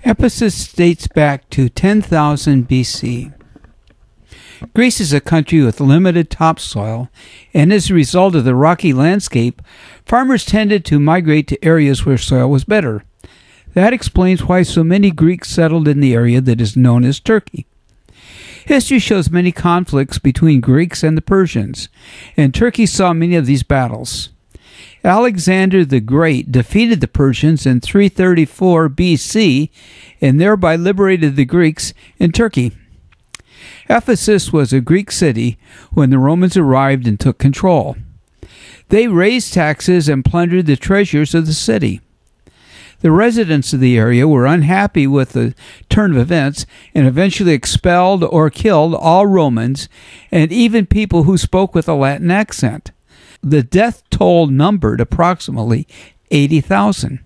Ephesus dates back to 10,000 BC. Greece is a country with limited topsoil, and as a result of the rocky landscape, farmers tended to migrate to areas where soil was better. That explains why so many Greeks settled in the area that is known as Turkey. History shows many conflicts between Greeks and the Persians, and Turkey saw many of these battles. Alexander the Great defeated the Persians in 334 BC and thereby liberated the Greeks in Turkey. Ephesus was a Greek city when the Romans arrived and took control. They raised taxes and plundered the treasures of the city. The residents of the area were unhappy with the turn of events and eventually expelled or killed all Romans and even people who spoke with a Latin accent. The death toll numbered approximately 80,000.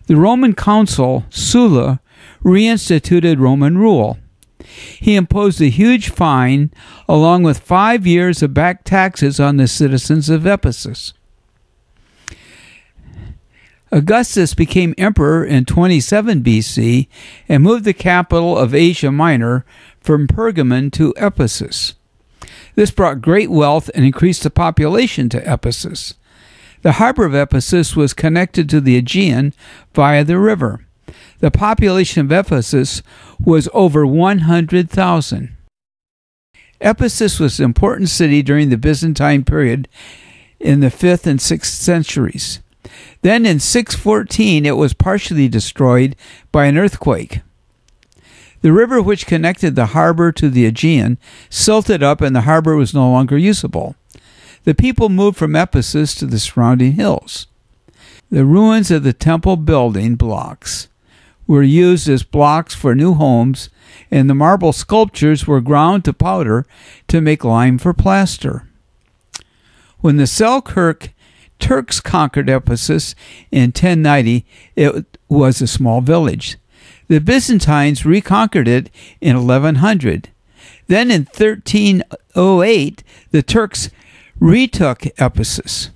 The Roman consul, Sulla, reinstituted Roman rule. He imposed a huge fine along with 5 years of back taxes on the citizens of Ephesus. Augustus became emperor in 27 BC and moved the capital of Asia Minor from Pergamon to Ephesus. This brought great wealth and increased the population to Ephesus. The harbor of Ephesus was connected to the Aegean via the river. The population of Ephesus was over 100,000. Ephesus was an important city during the Byzantine period in the 5th and 6th centuries. Then in 614 it was partially destroyed by an earthquake. The river which connected the harbor to the Aegean silted up and the harbor was no longer usable. The people moved from Ephesus to the surrounding hills. The ruins of the temple building blocks were used as blocks for new homes, and the marble sculptures were ground to powder to make lime for plaster. When the Selcuk Turks conquered Ephesus in 1090, it was a small village. The Byzantines reconquered it in 1100. Then in 1308, the Turks retook Ephesus.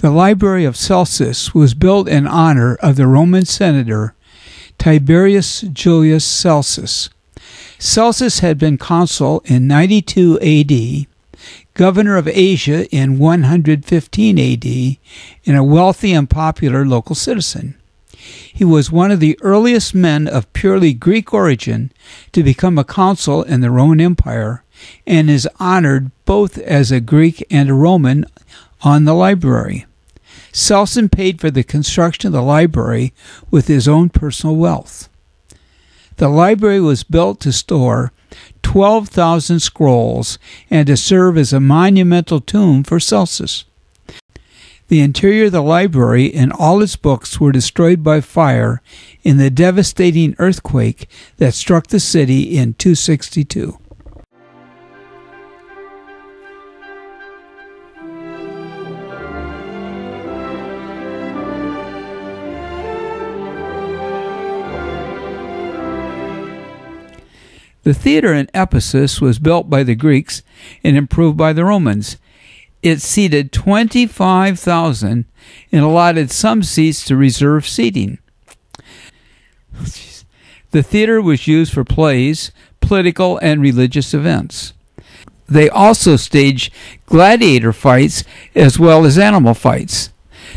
The Library of Celsus was built in honor of the Roman senator Tiberius Julius Celsus. Celsus had been consul in 92 AD, governor of Asia in 115 AD, and a wealthy and popular local citizen. He was one of the earliest men of purely Greek origin to become a consul in the Roman Empire, and is honored both as a Greek and a Roman on the library. Celsus paid for the construction of the library with his own personal wealth. The library was built to store 12,000 scrolls and to serve as a monumental tomb for Celsus. The interior of the library and all its books were destroyed by fire in the devastating earthquake that struck the city in 262. The theater in Ephesus was built by the Greeks and improved by the Romans. It seated 25,000 and allotted some seats to reserve seating. The theater was used for plays, political, and religious events. They also staged gladiator fights as well as animal fights.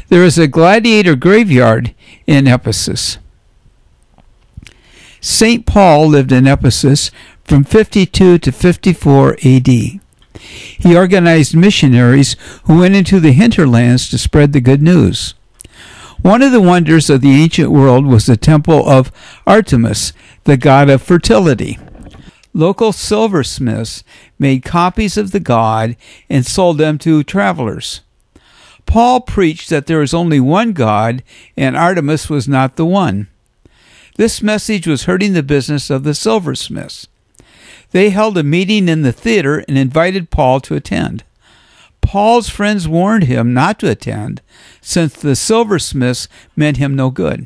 There is a gladiator graveyard in Ephesus. St. Paul lived in Ephesus from 52 to 54 AD. He organized missionaries who went into the hinterlands to spread the good news. One of the wonders of the ancient world was the temple of Artemis, the god of fertility. Local silversmiths made copies of the god and sold them to travelers. Paul preached that there is only one God and Artemis was not the one. This message was hurting the business of the silversmiths. They held a meeting in the theater and invited Paul to attend. Paul's friends warned him not to attend, since the silversmiths meant him no good.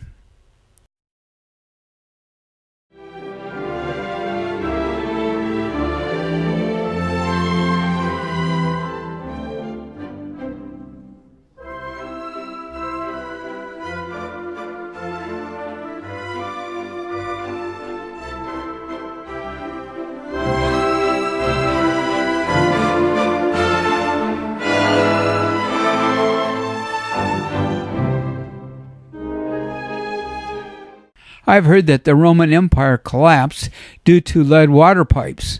I've heard that the Roman Empire collapsed due to lead water pipes,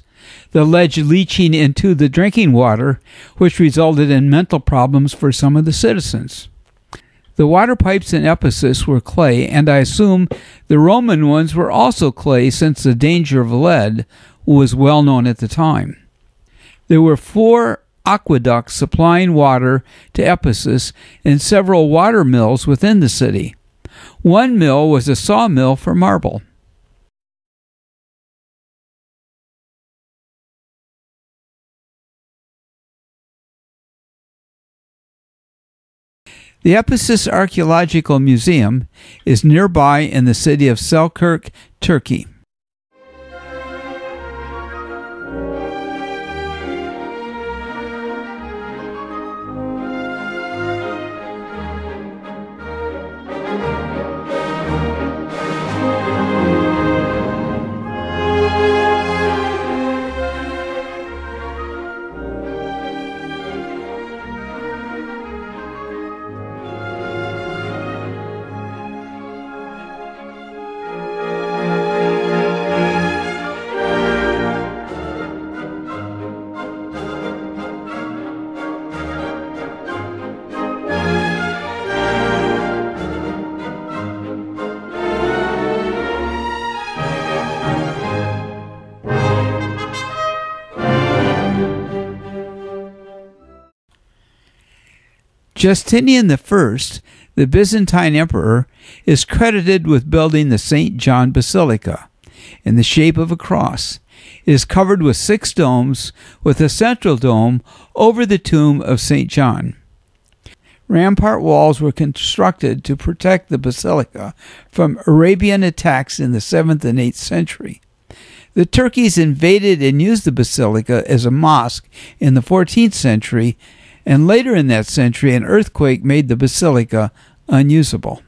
the lead leaching into the drinking water, which resulted in mental problems for some of the citizens. The water pipes in Ephesus were clay, and I assume the Roman ones were also clay since the danger of lead was well known at the time. There were 4 aqueducts supplying water to Ephesus and several water mills within the city. One mill was a sawmill for marble. The Ephesus Archaeological Museum is nearby in the city of Selcuk, Turkey. Justinian I, the Byzantine emperor, is credited with building the St. John Basilica in the shape of a cross. It is covered with 6 domes, with a central dome over the tomb of St. John. Rampart walls were constructed to protect the basilica from Arabian attacks in the 7th and 8th century. The Turks invaded and used the basilica as a mosque in the 14th century, and later in that century an earthquake made the basilica unusable.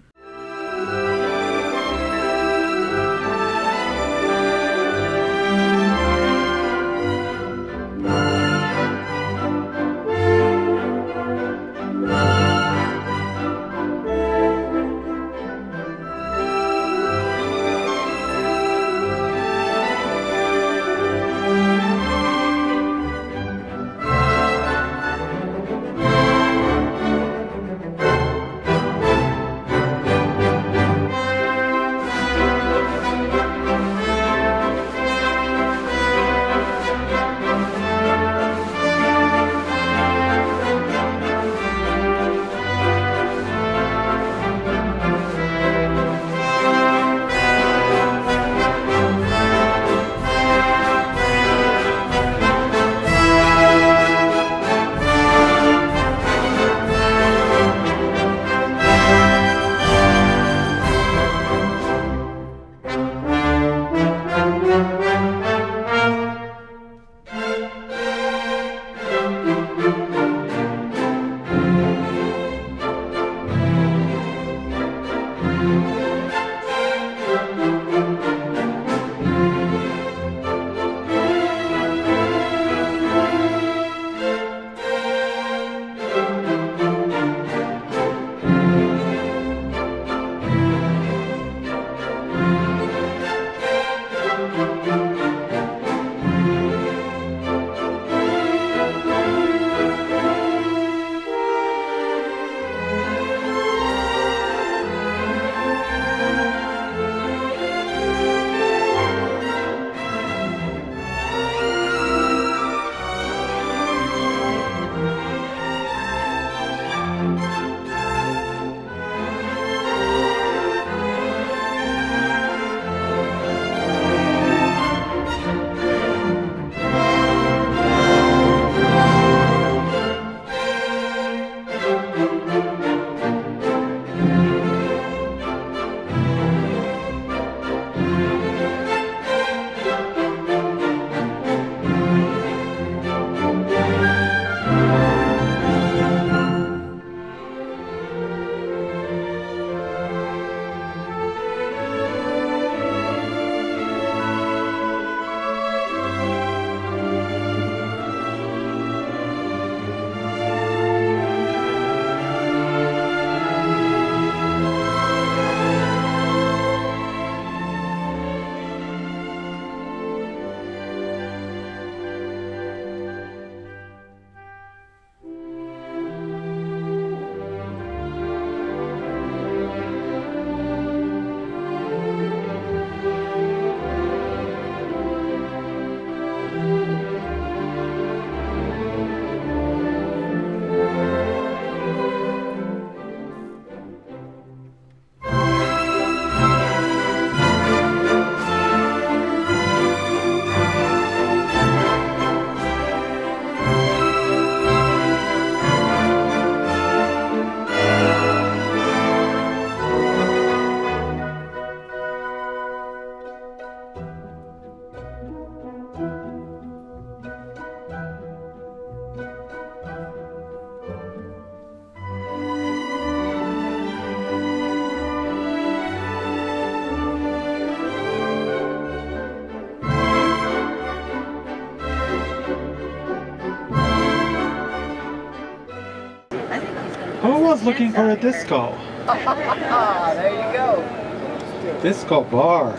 Who was looking for a disco? There you go. Disco bar.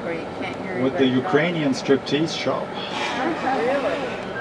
Where you can't hear With the Ukrainian striptease show. Really?